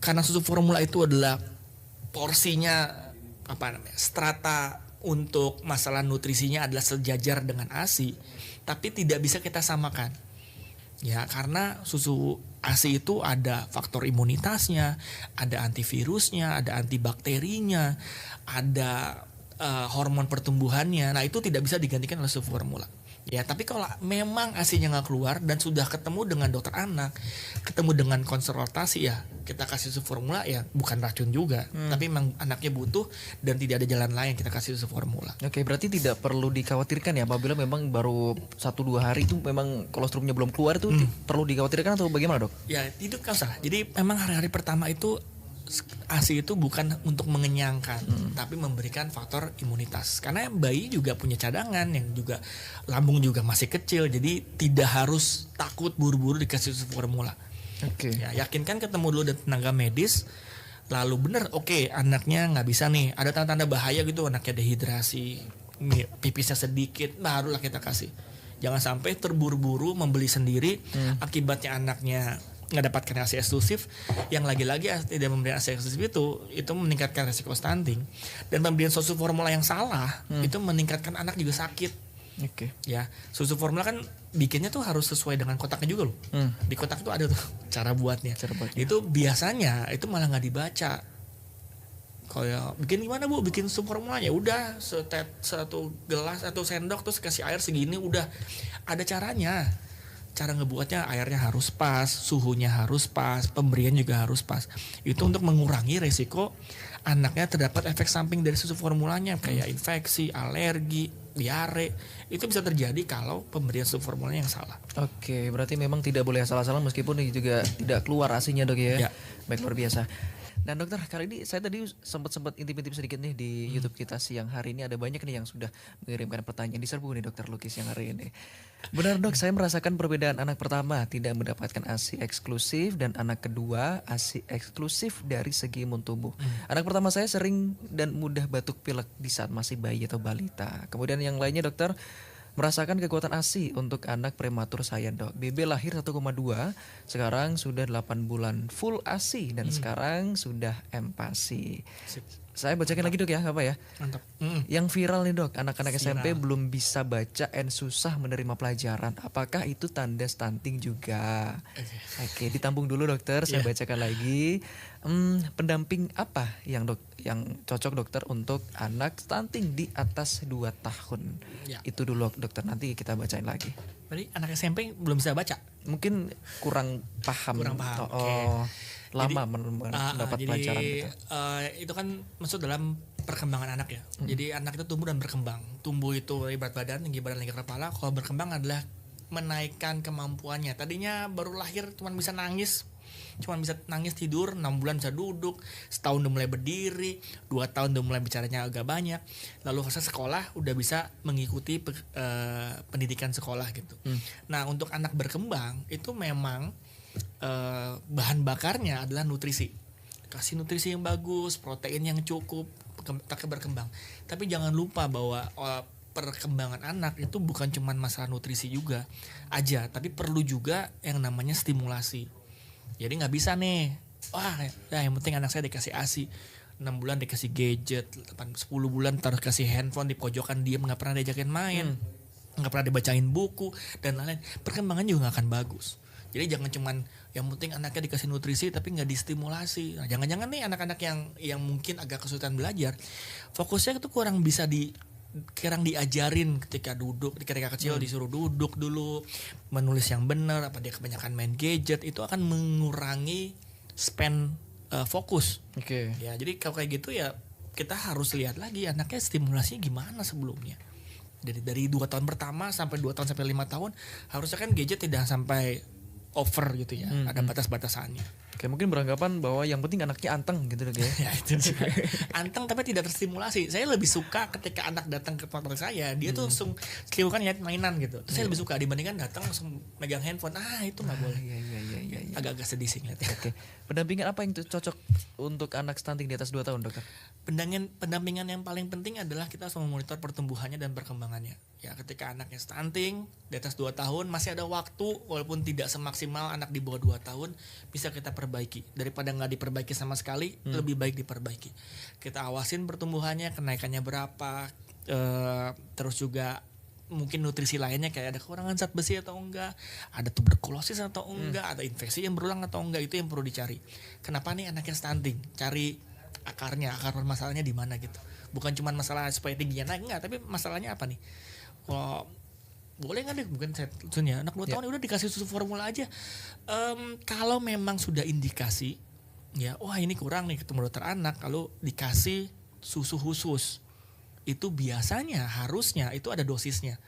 Speaker 2: karena susu formula itu adalah porsinya strata untuk masalah nutrisinya adalah sejajar dengan ASI, tapi tidak bisa kita samakan. Ya, karena susu ASI itu ada faktor imunitasnya, ada antivirusnya, ada antibakterinya, ada hormon pertumbuhannya. Nah, itu tidak bisa digantikan oleh susu formula. Ya, tapi kalau memang ASI-nya nggak keluar dan sudah ketemu dengan dokter anak, ketemu dengan konsultasi, ya kita kasih susu formula, ya bukan racun juga, tapi memang anaknya butuh dan tidak ada jalan lain, kita kasih susu formula.
Speaker 1: Oke, berarti tidak perlu dikhawatirkan ya apabila memang baru 1-2 hari itu memang kolostrumnya belum keluar itu perlu dikhawatirkan atau bagaimana, Dok?
Speaker 2: Ya, itu kan usah. Jadi memang hari-hari pertama itu ASI itu bukan untuk mengenyangkan, tapi memberikan faktor imunitas. Karena bayi juga punya cadangan, yang juga lambung juga masih kecil, jadi tidak harus takut buru-buru dikasih susu formula.
Speaker 1: Oke.
Speaker 2: Ya, yakinkan ketemu dulu dengan tenaga medis, lalu benar oke, anaknya nggak bisa nih, ada tanda-tanda bahaya gitu, anaknya dehidrasi, pipisnya sedikit, barulah kita kasih. Jangan sampai terburu-buru membeli sendiri, akibatnya anaknya nggak dapatkan ASI eksklusif, yang lagi-lagi tidak memberikan ASI eksklusif itu meningkatkan resiko stunting, dan pemberian susu formula yang salah itu meningkatkan anak juga sakit.
Speaker 1: Oke.
Speaker 2: Ya, susu formula kan bikinnya tuh harus sesuai dengan kotaknya juga loh. Di kotak itu ada tuh cara buatnya. Itu biasanya itu malah nggak dibaca. Kayak bikin gimana Bu? Bikin susu formulanya udah satu gelas atau sendok terus kasih air segini, udah ada caranya. Cara ngebuatnya airnya harus pas, suhunya harus pas, pemberian juga harus pas. Itu untuk mengurangi resiko anaknya terdapat efek samping dari susu formulanya kayak infeksi, alergi, diare. Itu bisa terjadi kalau pemberian susu formulanya yang salah.
Speaker 1: Oke, berarti memang tidak boleh asal-asalan meskipun ini juga tidak keluar ASI-nya, Dok ya.
Speaker 2: Ya.
Speaker 1: Baik, luar biasa. Dan dokter, kali ini saya tadi sempat intip-intip sedikit nih di YouTube kita siang hari ini, ada banyak nih yang sudah mengirimkan pertanyaan, diserbu nih Dokter Lukis yang hari ini. Benar Dok, saya merasakan perbedaan anak pertama tidak mendapatkan ASI eksklusif dan anak kedua ASI eksklusif dari segi imun tubuh. Anak pertama saya sering dan mudah batuk pilek di saat masih bayi atau balita. Kemudian yang lainnya dokter, merasakan kekuatan ASI untuk anak prematur saya Dok. BB lahir 1,2, sekarang sudah 8 bulan full ASI dan sekarang sudah empasi. Saya bacakan lagi Dok ya, apa ya?
Speaker 2: Mantap.
Speaker 1: Yang viral nih Dok, anak-anak SMP belum bisa baca dan susah menerima pelajaran. Apakah itu tanda stunting juga? Oke, ditampung dulu dokter, saya bacakan lagi. Pendamping apa yang cocok dokter untuk anak stunting di atas 2 tahun?
Speaker 2: Ya.
Speaker 1: Itu dulu dokter, nanti kita bacain lagi.
Speaker 2: Berarti anak SMP belum bisa baca?
Speaker 1: Mungkin kurang paham. Lama mendapat pelajaran gitu.
Speaker 2: Itu kan maksud dalam perkembangan anak ya. Jadi anak itu tumbuh dan berkembang. Tumbuh itu berat badan, tinggi badan, tinggi kepala. Kalau berkembang adalah menaikkan kemampuannya. Tadinya baru lahir cuma bisa nangis, cuma bisa nangis tidur, 6 bulan bisa duduk, setahun udah mulai berdiri, 2 tahun udah mulai bicaranya agak banyak, lalu fase sekolah udah bisa mengikuti pendidikan sekolah gitu. Nah untuk anak berkembang itu memang bahan bakarnya adalah nutrisi, kasih nutrisi yang bagus, protein yang cukup, tak berkembang. Tapi jangan lupa bahwa perkembangan anak itu bukan cuma masalah nutrisi juga aja, tapi perlu juga yang namanya stimulasi. Jadi nggak bisa nih, wah ya yang penting anak saya dikasih ASI, 6 bulan dikasih gadget, 10 bulan terus kasih handphone di pojokan diem, nggak pernah diajakin main, nggak pernah dibacain buku dan lain-lain, perkembangan juga nggak akan bagus. Jadi jangan cuman yang penting anaknya dikasih nutrisi tapi nggak distimulasi. Nah, jangan-jangan nih anak-anak yang mungkin agak kesulitan belajar, fokusnya itu kurang diajarin ketika kecil, disuruh duduk dulu, menulis yang benar, apa dia kebanyakan main gadget, itu akan mengurangi span fokus.
Speaker 1: Oke.
Speaker 2: Ya, jadi kalau kayak gitu ya kita harus lihat lagi anaknya stimulasinya gimana sebelumnya. Dari 2 tahun pertama sampai 2 tahun sampai 5 tahun harusnya kan gadget tidak sampai over gitu ya, ada batas-batasannya.
Speaker 1: Oke, mungkin beranggapan bahwa yang penting anaknya anteng gitu dok ya.
Speaker 2: Ya itu juga. Anteng tapi tidak terstimulasi. Saya lebih suka ketika anak datang ke tempat saya, dia tuh langsung kan ya mainan gitu. Terus saya lebih suka dibandingkan datang langsung megang handphone. Itu nggak boleh.
Speaker 1: Iya.
Speaker 2: Agak-agak sedih sih ngeliatnya.
Speaker 1: Oke. Pendampingan apa yang cocok untuk anak stunting di atas 2 tahun, dokter?
Speaker 2: Pendampingan yang paling penting adalah kita harus memonitor pertumbuhannya dan perkembangannya. Ya, ketika anaknya stunting di atas 2 tahun masih ada waktu, walaupun tidak semaksimal anak di bawah 2 tahun, bisa kita perbaiki. Daripada nggak diperbaiki sama sekali, lebih baik diperbaiki. Kita awasin pertumbuhannya, kenaikannya berapa, terus juga mungkin nutrisi lainnya kayak ada kekurangan zat besi atau enggak, ada tuberkulosis atau enggak, ada infeksi yang berulang atau enggak, itu yang perlu dicari. Kenapa nih anaknya stunting? Cari akar permasalahannya di mana gitu. Bukan cuma masalah supaya tingginya naik, enggak, tapi masalahnya apa nih? Boleh nggak deh mungkin saya anak 2 tahun udah dikasih susu formula aja. Kalau memang sudah indikasi ya, wah ini kurang nih ketemu dokter anak, kalau dikasih susu khusus itu biasanya harusnya itu ada dosisnya.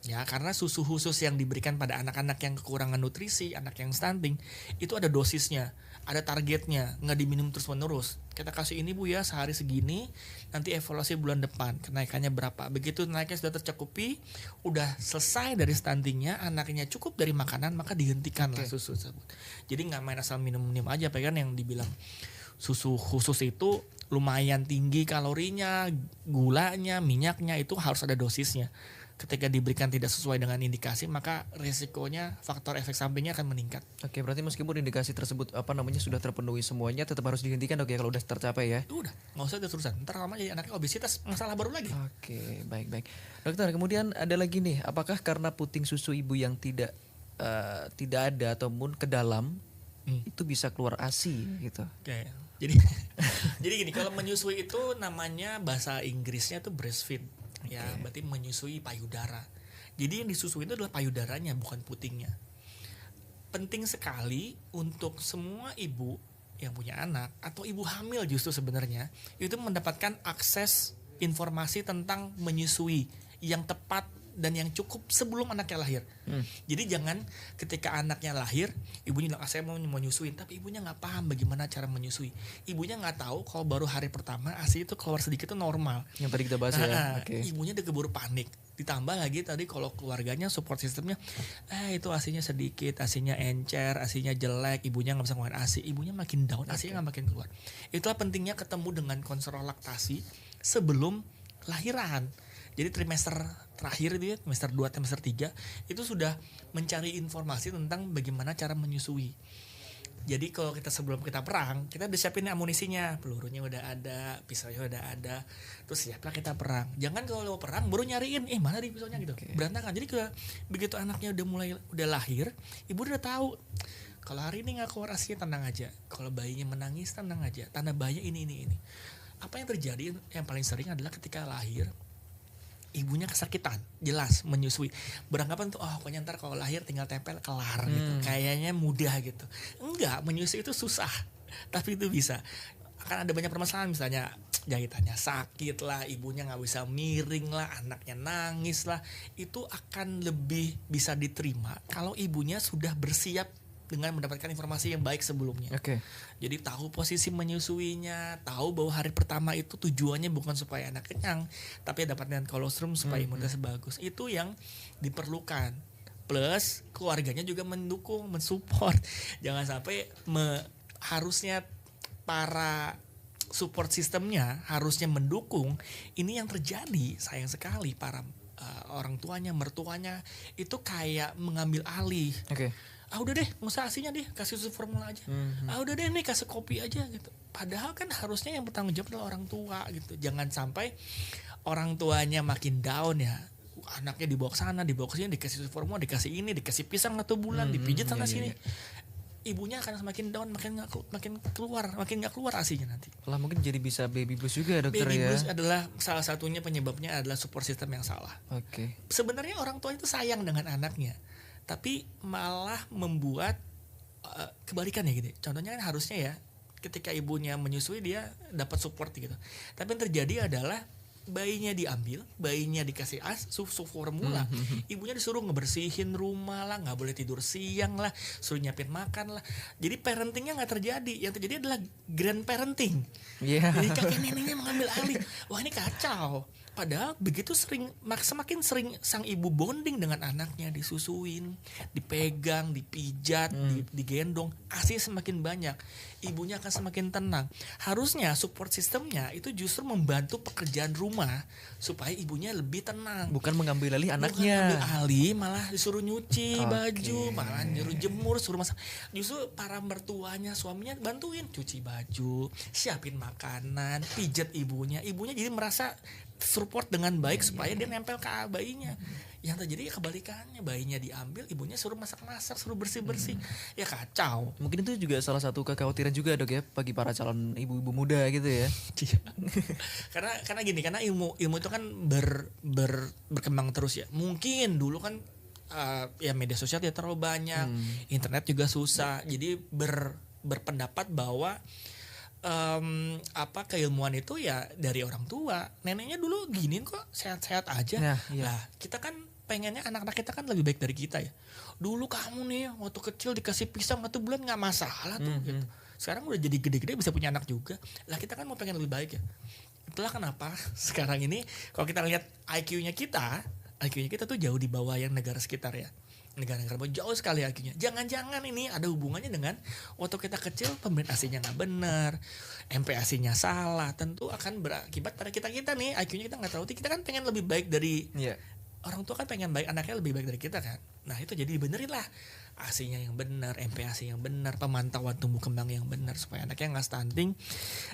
Speaker 2: Ya, karena susu khusus yang diberikan pada anak-anak yang kekurangan nutrisi, anak yang stunting, itu ada dosisnya, ada targetnya, nggak diminum terus-menerus. Kita kasih ini bu ya sehari segini, nanti evaluasi bulan depan, kenaikannya berapa. Begitu naiknya sudah tercukupi, udah selesai dari stuntingnya, anaknya cukup dari makanan, maka dihentikanlah susu tersebut. Jadi nggak main asal minum-minum aja, kan yang dibilang susu khusus itu lumayan tinggi kalorinya, gulanya, minyaknya, itu harus ada dosisnya. Ketika diberikan tidak sesuai dengan indikasi, maka risikonya faktor efek sampingnya akan meningkat.
Speaker 1: Oke, berarti meskipun indikasi tersebut sudah terpenuhi semuanya, tetap harus dihentikan dok ya kalau udah tercapai ya.
Speaker 2: Udah, nggak usah terusan. Ntar lama jadi anaknya obesitas, masalah baru lagi.
Speaker 1: Oke, baik. Dokter, kemudian ada lagi nih, apakah karena puting susu ibu yang tidak ada ataupun ke dalam itu bisa keluar ASI gitu?
Speaker 2: Oke, jadi gini, kalau menyusui itu namanya bahasa Inggrisnya tuh breastfeed. Ya, berarti menyusui payudara. Jadi yang disusui itu adalah payudaranya, bukan putingnya. Penting sekali untuk semua ibu yang punya anak atau ibu hamil justru sebenarnya itu mendapatkan akses informasi tentang menyusui yang tepat dan yang cukup sebelum anaknya lahir. Jadi jangan ketika anaknya lahir, ibunya bilang saya mau menyusuin, tapi ibunya nggak paham bagaimana cara menyusui. Ibunya nggak tahu kalau baru hari pertama ASI itu keluar sedikit itu normal.
Speaker 1: Yang tadi kita bahas ya.
Speaker 2: Ibunya udah keburu panik. Ditambah lagi tadi kalau keluarganya support sistemnya, itu ASInya sedikit, ASInya encer, ASInya jelek, ibunya nggak bisa ngeluarin ASI, ibunya makin down, ASInya nggak makin keluar. Itulah pentingnya ketemu dengan konselor laktasi sebelum lahiran. Jadi trimester terakhir itu ya, trimester 2, trimester 3 itu sudah mencari informasi tentang bagaimana cara menyusui. Jadi kalau sebelum kita perang, kita udah siapin amunisinya, pelurunya udah ada, pisaunya udah ada, terus siaplah kita perang. Jangan kalau perang baru nyariin, mana di pisaunya gitu, berantakan. Jadi kalau begitu anaknya udah lahir, ibu udah tahu. Kalau hari ini nggak keluar ASI, tenang aja. Kalau bayinya menangis, tenang aja. Tanda bayinya ini. Apa yang terjadi yang paling sering adalah ketika lahir, ibunya kesakitan, jelas menyusui. Beranggapan tuh, pokoknya ntar kalau lahir tinggal tempel kelar gitu. Kayaknya mudah gitu. Enggak, menyusui itu susah. Tapi itu bisa. Akan ada banyak permasalahan, misalnya jahitannya sakit lah, ibunya nggak bisa miring lah, anaknya nangis lah. Itu akan lebih bisa diterima kalau ibunya sudah bersiap dengan mendapatkan informasi yang baik sebelumnya.
Speaker 1: Oke.
Speaker 2: Jadi tahu posisi menyusuinya, tahu bahwa hari pertama itu tujuannya bukan supaya anak kenyang, tapi dapatkan kolostrum supaya imunitas bagus. Itu yang diperlukan. Plus keluarganya juga mendukung, mensupport. Jangan sampai harusnya para support sistemnya harusnya mendukung. Ini yang terjadi, sayang sekali para orang tuanya, mertuanya itu kayak mengambil alih.
Speaker 1: Oke.
Speaker 2: Udah deh, nggak usah asinya deh, kasih susu formula aja. Udah deh nih, kasih kopi aja gitu. Padahal kan harusnya yang bertanggung jawab adalah orang tua gitu. Jangan sampai orang tuanya makin down ya. Anaknya dibawa ke sana, dibawa ke sini, dikasih susu formula, dikasih ini, dikasih pisang 1 bulan, dipijit sana sini. Ibunya akan semakin down, makin nggak keluar asinya nanti.
Speaker 1: Lah mungkin jadi bisa baby blues juga ya, dokter
Speaker 2: Baby
Speaker 1: ya.
Speaker 2: blues adalah salah satunya, penyebabnya adalah support system yang salah.
Speaker 1: Oke.
Speaker 2: Sebenarnya orang tua itu sayang dengan anaknya, tapi malah membuat kebalikan ya gitu. Contohnya kan harusnya ya ketika ibunya menyusui dia dapat support gitu. Tapi yang terjadi adalah bayinya diambil, bayinya dikasih susu formula, ibunya disuruh ngebersihin rumah lah, nggak boleh tidur siang lah, suruh nyiapin makan lah. Jadi parentingnya nggak terjadi. Yang terjadi adalah grand parenting. Jadi kakek neneknya mengambil alih. Wah, ini kacau. Padahal begitu semakin sering sang ibu bonding dengan anaknya, disusuin, dipegang, dipijat, digendong, ASI semakin banyak, ibunya akan semakin tenang. Harusnya support sistemnya itu justru membantu pekerjaan rumah supaya ibunya lebih tenang.
Speaker 1: Bukan mengambil alih anaknya.
Speaker 2: Bukan mengambil alih, malah disuruh nyuci baju, malah nyuruh jemur, suruh masak. Justru para mertuanya, suaminya bantuin cuci baju, siapin makanan, pijat ibunya. Ibunya jadi merasa support dengan baik supaya dia nempel ke bayinya. Yang terjadi ya kebalikannya, bayinya diambil, ibunya suruh masak-masak, suruh bersih-bersih. Ya kacau.
Speaker 1: Mungkin itu juga salah satu kekhawatiran juga, Dok ya, bagi para calon ibu-ibu muda gitu ya.
Speaker 2: karena gini, karena ilmu itu kan berkembang terus ya. Mungkin dulu kan ya media sosial tidak terlalu banyak, internet juga susah. Jadi berpendapat bahwa keilmuan itu ya dari orang tua. Neneknya dulu gini kok, sehat-sehat aja. Nah, kita kan pengennya anak-anak kita kan lebih baik dari kita ya. Dulu kamu nih waktu kecil dikasih pisang 1 bulan nggak masalah tuh gitu. Sekarang udah jadi gede-gede bisa punya anak juga. Lah kita kan mau pengen lebih baik ya. Itulah kenapa sekarang ini kalau kita lihat IQ-nya kita tuh jauh di bawah yang negara sekitar ya. Negara-negara jauh sekali IQ-nya. Jangan-jangan ini ada hubungannya dengan waktu kita kecil pemberian ASI-nya nggak benar, MPASI-nya salah, tentu akan berakibat pada kita nih IQ-nya kita nggak terlalu tinggi. Kita kan pengen lebih baik dari orang tua, kan pengen baik anaknya lebih baik dari kita kan. Nah itu jadi dibenerin lah, ASI-nya yang benar, MPASI yang benar, pemantauan tumbuh kembang yang benar supaya anaknya nggak stunting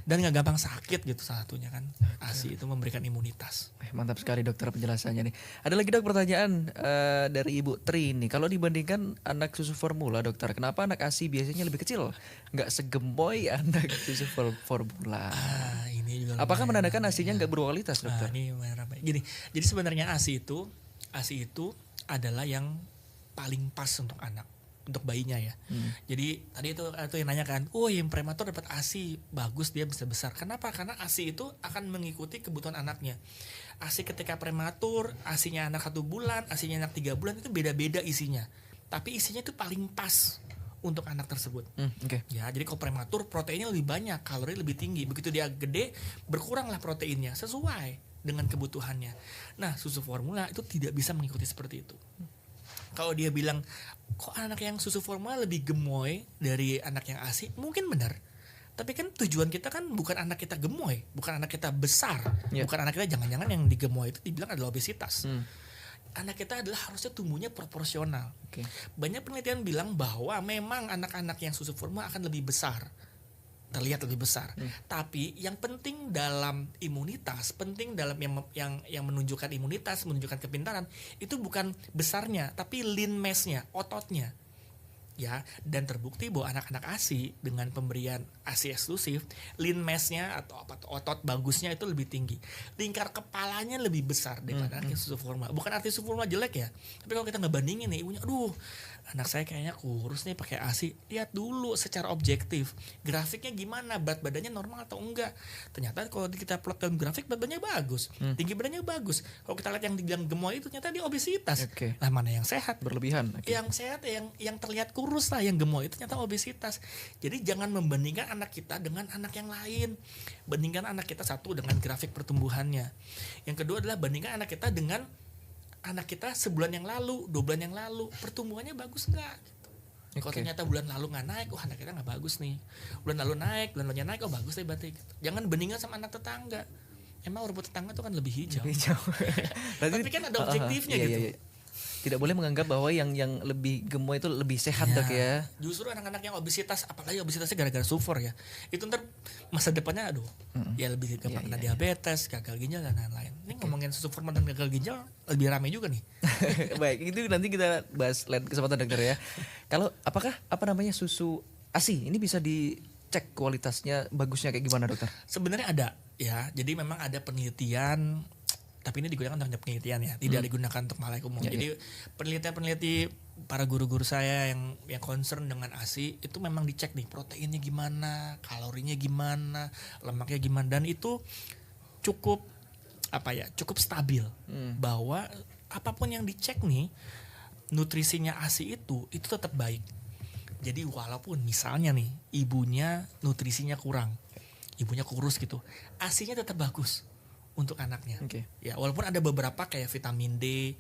Speaker 2: dan nggak gampang sakit gitu. Salah satunya kan ASI itu memberikan imunitas.
Speaker 1: Mantap sekali dokter penjelasannya nih. Ada lagi dok pertanyaan dari Ibu Tri nih. Kalau dibandingkan anak susu formula dokter, kenapa anak ASI biasanya lebih kecil? Nggak segemoy anak susu formula.
Speaker 2: Ini juga
Speaker 1: apakah menandakan ASI-nya nggak berkualitas dokter?
Speaker 2: Ini gini. Jadi sebenarnya ASI itu adalah yang paling pas untuk anak, untuk bayinya ya. Jadi tadi itu yang nanya kan, yang prematur dapat ASI bagus, dia bisa besar. Kenapa? Karena ASI itu akan mengikuti kebutuhan anaknya. ASI ketika prematur, ASI-nya anak 1 bulan, ASI-nya anak 3 bulan itu beda-beda isinya. Tapi isinya itu paling pas untuk anak tersebut. Ya, jadi kalau prematur proteinnya lebih banyak, kalori lebih tinggi. Begitu dia gede, berkuranglah proteinnya sesuai dengan kebutuhannya. Nah, susu formula itu tidak bisa mengikuti seperti itu. Kalau dia bilang kok anak yang susu formula lebih gemoy dari anak yang ASI, mungkin benar. Tapi kan tujuan kita kan bukan anak kita gemoy, bukan anak kita besar, bukan anak kita jangan-jangan yang digemoy itu dibilang adalah obesitas. Anak kita adalah harusnya tumbuhnya proporsional. Banyak penelitian bilang bahwa memang anak-anak yang susu formula akan lebih besar, terlihat lebih besar. Tapi yang penting dalam imunitas, penting dalam yang menunjukkan imunitas, menunjukkan kepintaran, itu bukan besarnya, tapi lean mass-nya, ototnya. Ya, dan terbukti bahwa anak-anak ASI dengan pemberian ASI eksklusif, lean mass-nya atau otot bagusnya itu lebih tinggi. Lingkar kepalanya lebih besar daripada anak yang susu formula. Bukan arti susu formula jelek ya, tapi kalau kita ngebandingin nih, ibunya anak saya kayaknya kurus nih pakai ASI. Lihat dulu secara objektif, grafiknya gimana, berat badannya normal atau enggak. Ternyata kalau kita plot dalam grafik berat badannya bagus, tinggi badannya bagus. Kalau kita lihat yang dibilang gemoy itu ternyata dia obesitas. Nah, mana yang sehat?
Speaker 1: Berlebihan.
Speaker 2: Yang sehat yang terlihat kurus lah, yang gemoy itu ternyata obesitas. Jadi jangan membandingkan anak kita dengan anak yang lain. Bandingkan anak kita satu dengan grafik pertumbuhannya. Yang kedua adalah bandingkan anak kita dengan anak kita sebulan yang lalu, 2 bulan yang lalu, pertumbuhannya bagus nggak? Gitu. Kalau ternyata bulan lalu nggak naik, anak kita nggak bagus nih. Bulan lalu naik, bulan lalunya naik, bagus deh berarti. Gitu. Jangan bandingkan sama anak tetangga. Emang rumput tetangga tuh kan lebih hijau. Tapi kan ada objektifnya gitu. Iya.
Speaker 1: Tidak boleh menganggap bahwa yang lebih gemoy itu lebih sehat Dok ya.
Speaker 2: Justru anak-anak yang obesitas, apalagi obesitasnya gara-gara sulfur ya, itu ntar masa depannya ya lebih gampang kena diabetes, gagal ginjal dan lain-lain. Ini ngomongin sulfur dan gagal ginjal lebih ramai juga nih.
Speaker 1: Baik, itu nanti kita bahas lain kesempatan dokter ya. Kalau apakah susu ASI ini bisa dicek kualitasnya bagusnya kayak gimana dokter?
Speaker 2: Sebenarnya ada ya, jadi memang ada penelitian. Tapi ini digunakan untuk penelitian ya, tidak digunakan untuk halayak umum. Jadi peneliti para guru-guru saya yang concern dengan ASI itu memang dicek nih proteinnya gimana, kalorinya gimana, lemaknya gimana, dan itu cukup stabil bahwa apapun yang dicek nih nutrisinya ASI itu tetap baik. Jadi walaupun misalnya nih ibunya nutrisinya kurang, ibunya kurus gitu, ASI-nya tetap bagus untuk anaknya. Ya, walaupun ada beberapa kayak vitamin D,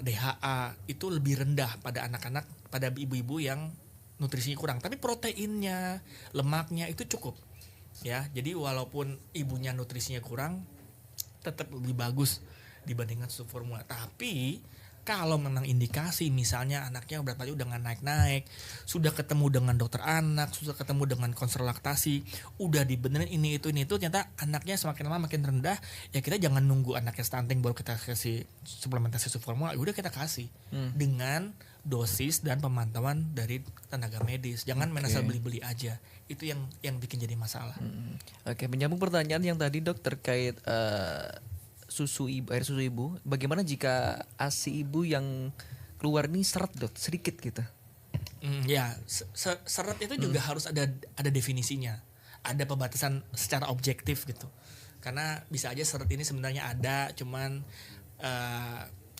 Speaker 2: DHA itu lebih rendah pada anak-anak, pada ibu-ibu yang nutrisinya kurang, tapi proteinnya, lemaknya itu cukup. Ya, jadi walaupun ibunya nutrisinya kurang, tetap lebih bagus dibandingkan susu formula. Tapi kalau memang indikasi misalnya anaknya berat badan udah nggak naik-naik, sudah ketemu dengan dokter anak, sudah ketemu dengan konselor laktasi, udah dibenerin ini itu, ternyata anaknya semakin lama makin rendah, ya kita jangan nunggu anaknya stunting baru kita kasih suplementasi susu formula, udah kita kasih dengan dosis dan pemantauan dari tenaga medis. Jangan main asal beli-beli aja. Itu yang bikin jadi masalah.
Speaker 1: Oke, menyambung pertanyaan yang tadi dok terkait air susu ibu, bagaimana jika ASI ibu yang keluar ini seret dok sedikit gitu?
Speaker 2: Seret itu juga harus ada definisinya, ada pembatasan secara objektif gitu. Karena bisa aja seret ini sebenarnya ada, cuman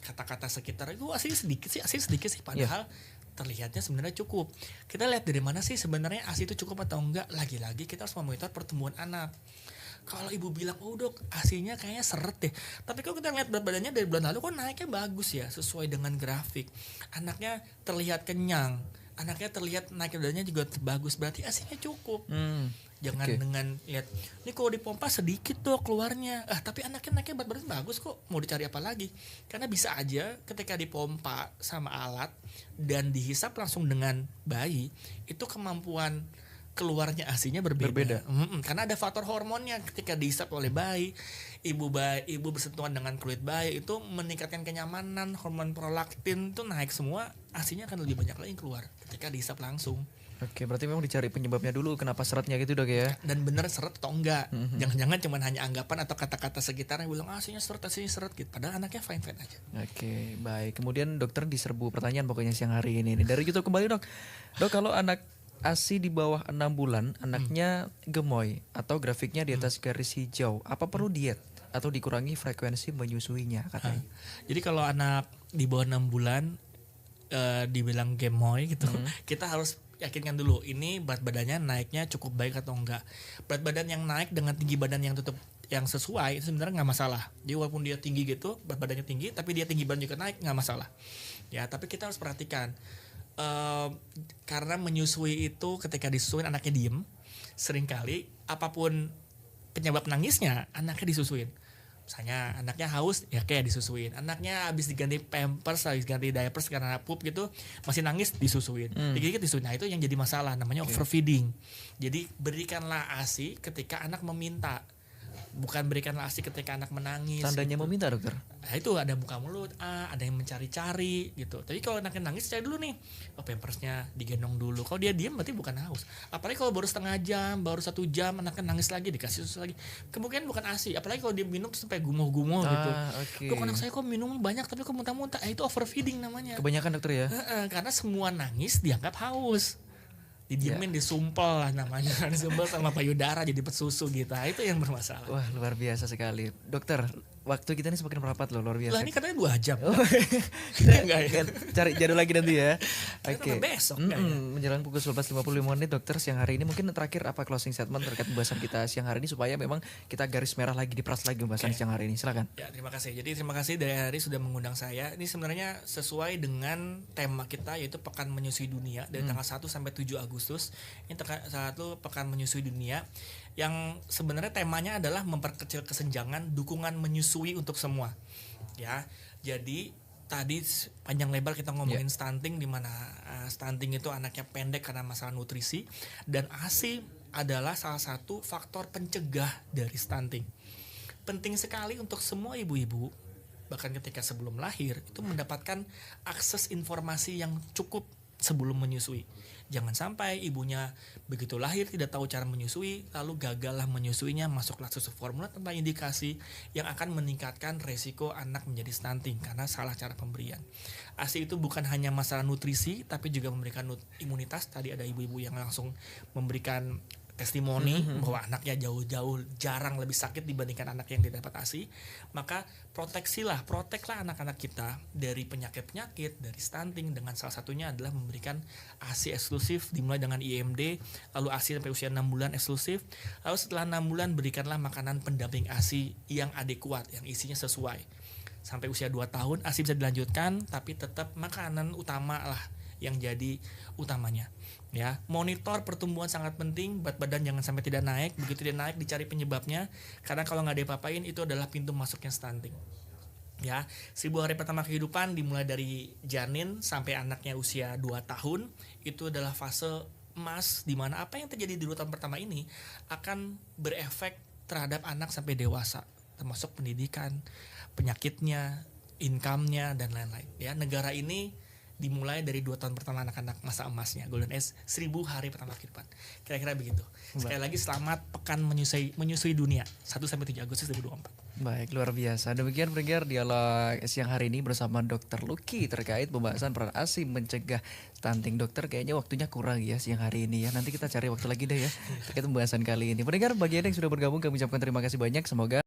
Speaker 2: kata-kata sekitar itu ASI sedikit sih, padahal terlihatnya sebenarnya cukup. Kita lihat dari mana sih sebenarnya ASI itu cukup atau enggak. Lagi-lagi kita harus memonitor pertumbuhan anak. Kalau ibu bilang, dok ASI-nya kayaknya seret deh, tapi kalau kita lihat berat badannya dari bulan lalu kok naiknya bagus ya, sesuai dengan grafik. Anaknya terlihat kenyang, anaknya terlihat naik badannya juga bagus, berarti ASI-nya cukup. Jangan dengan lihat, ini kalau dipompa sedikit tuh keluarnya, tapi anaknya naiknya berat badan bagus kok, mau dicari apa lagi? Karena bisa aja ketika dipompa sama alat dan dihisap langsung dengan bayi, itu kemampuan keluarnya ASI-nya berbeda. Karena ada faktor hormonnya ketika dihisap oleh bayi. Ibu bersentuhan dengan kulit bayi itu meningkatkan kenyamanan, hormon prolaktin itu naik semua, ASI-nya akan lebih banyak lagi keluar ketika dihisap langsung.
Speaker 1: Oke, berarti memang dicari penyebabnya dulu, kenapa seretnya gitu dok ya?
Speaker 2: Dan bener seret atau enggak. Jangan-jangan cuma hanya anggapan atau kata-kata sekitar yang bilang ASI-nya seret gitu. Padahal anaknya fine-fine aja.
Speaker 1: Oke, baik. Kemudian dokter diserbu pertanyaan pokoknya siang hari ini. Dari YouTube kembali dok. Dok, kalau anak ASI di bawah 6 bulan, anaknya gemoy atau grafiknya di atas garis hijau, apa perlu diet atau dikurangi frekuensi menyusuinya katanya?
Speaker 2: Jadi kalau anak di bawah 6 bulan dibilang gemoy gitu, kita harus yakinkan dulu ini berat badannya naiknya cukup baik atau enggak. Berat badan yang naik dengan tinggi badan yang yang sesuai itu sebenarnya nggak masalah. Jadi walaupun dia tinggi gitu, berat badannya tinggi, tapi dia tinggi badan juga naik, nggak masalah. Ya, tapi kita harus perhatikan. Karena menyusui itu ketika disusuin anaknya diem, seringkali apapun penyebab nangisnya anaknya disusuin. Misalnya anaknya haus ya kayak disusuin, anaknya habis diganti pampers, habis ganti diapers karena pup gitu masih nangis disusuin, dikit-dikit disusuin. Nah itu yang jadi masalah, namanya overfeeding. Jadi berikanlah ASI ketika anak meminta. bukan berikanlah ASI ketika anak menangis.
Speaker 1: Tandanya
Speaker 2: gitu.
Speaker 1: meminta dokter.
Speaker 2: Nah itu ada buka mulut, ada yang mencari-cari gitu. Tapi kalau anaknya nangis cari dulu nih, pampersnya digendong dulu. Kalau dia diam berarti bukan haus. Apalagi kalau baru setengah jam, baru 1 jam anaknya nangis lagi dikasih susu lagi, kemungkinan bukan ASI. Apalagi kalau dia minum sampai gumoh-gumoh gitu.
Speaker 1: Oke.
Speaker 2: Dok anak saya kok minum banyak tapi kok muntah-muntah, itu overfeeding namanya.
Speaker 1: Kebanyakan dokter ya.
Speaker 2: Karena semua nangis dianggap haus. Didiemin, disumpel lah namanya, disumpel sama payudara jadi pesusu gitu. Nah, itu yang bermasalah.
Speaker 1: Wah luar biasa sekali dokter. Waktu kita ini semakin merapat loh, luar biasa.
Speaker 2: Lah ini katanya 2 jam.
Speaker 1: Kita
Speaker 2: Enggak ya?
Speaker 1: cari jadwal lagi nanti ya.
Speaker 2: Kita
Speaker 1: Oke.
Speaker 2: besok,
Speaker 1: Menjelang pukul 11.55 dokter siang hari ini, mungkin terakhir apa closing statement terkait pembahasan kita siang hari ini supaya memang kita garis merah lagi, diperas lagi pembahasan siang hari ini. Silakan.
Speaker 2: Ya, terima kasih. Jadi terima kasih dari hari sudah mengundang saya. Ini sebenarnya sesuai dengan tema kita, yaitu Pekan Menyusui Dunia dari tanggal 1 sampai 7 Agustus. Ini satu Pekan Menyusui Dunia yang sebenarnya temanya adalah memperkecil kesenjangan dukungan menyusui untuk semua. Ya. Jadi tadi panjang lebar kita ngomongin stunting, di mana stunting itu anaknya pendek karena masalah nutrisi, dan ASI adalah salah satu faktor pencegah dari stunting. Penting sekali untuk semua ibu-ibu, bahkan ketika sebelum lahir, itu mendapatkan akses informasi yang cukup sebelum menyusui. Jangan sampai ibunya begitu lahir tidak tahu cara menyusui, lalu gagallah menyusuinya, masuklah susu formula tanpa indikasi yang akan meningkatkan resiko anak menjadi stunting karena salah cara pemberian. ASI itu bukan hanya masalah nutrisi, tapi juga memberikan imunitas. Tadi ada ibu-ibu yang langsung memberikan testimoni bahwa anaknya jauh-jauh jarang lebih sakit dibandingkan anak yang tidak dapat ASI. Maka proteklah anak-anak kita dari penyakit-penyakit, dari stunting, dengan salah satunya adalah memberikan ASI eksklusif dimulai dengan IMD, lalu ASI sampai usia 6 bulan eksklusif, lalu setelah 6 bulan berikanlah makanan pendamping ASI yang adekuat, yang isinya sesuai. Sampai usia 2 tahun ASI bisa dilanjutkan, tapi tetap makanan utama lah yang jadi utamanya. Ya, monitor pertumbuhan sangat penting, berat badan jangan sampai tidak naik. Begitu dia naik dicari penyebabnya, karena kalau nggak diapa-apain itu adalah pintu masuknya stunting. Ya, 1000 hari pertama kehidupan dimulai dari janin sampai anaknya usia 2 tahun itu adalah fase emas, di mana apa yang terjadi di 2 tahun pertama ini akan berefek terhadap anak sampai dewasa, termasuk pendidikan, penyakitnya, income-nya, dan lain-lain. Ya, negara ini dimulai dari 2 tahun pertama anak-anak masa emasnya, Golden Age, 1000 hari pertama kehidupan. Kira-kira begitu. Sekali lagi selamat Pekan Menyusui Dunia 1-7 Agustus 2024.
Speaker 1: Baik, luar biasa. Demikian pendengar dialog siang hari ini bersama Dr. Lucky terkait pembahasan peran ASI mencegah stunting. Dokter, kayaknya waktunya kurang ya siang hari ini ya. Nanti kita cari waktu lagi deh ya terkait pembahasan kali ini. Pendengar, bagi Anda yang sudah bergabung kami ucapkan terima kasih banyak. Semoga